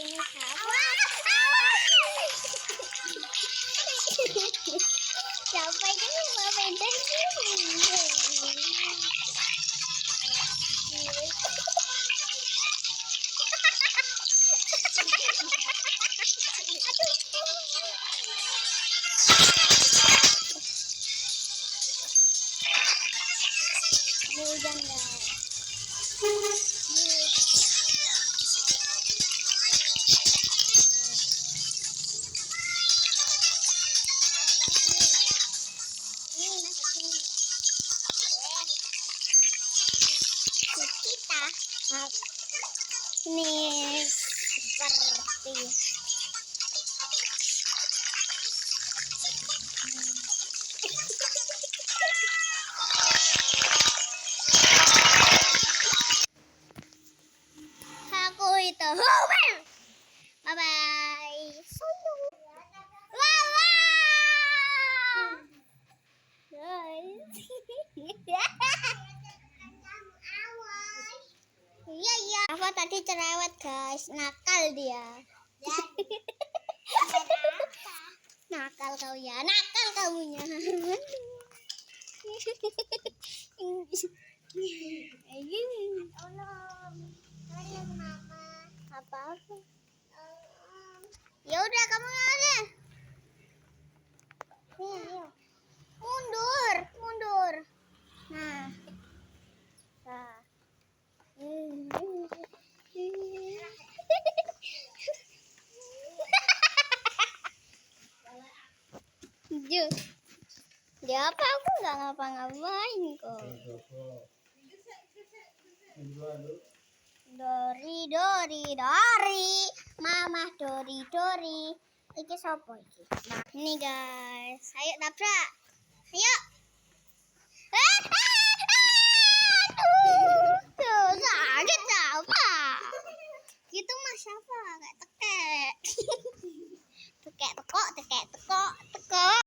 Ini siapa? Siapa ini? Mama dan hujan guys. Kita ini seperti aku itu. Bye bye. Iya iya. Apa tadi cerewet guys, nakal dia. Nakal kau ya, nakal kamunya. Apa? Ya udah kamu ada. Mundur, mundur. Nah. Dia apa? Aku nggak ngapa-ngapain kok. Dori, Dori, Dori, Mama Dori, Dori. Iki sopo iki? Nah, ini guys, ayo tabrak, ayo. Tuh, sakit apa? Gitu mas siapa? Kayak tekek, tekek tekok, tekek tekok, tekok.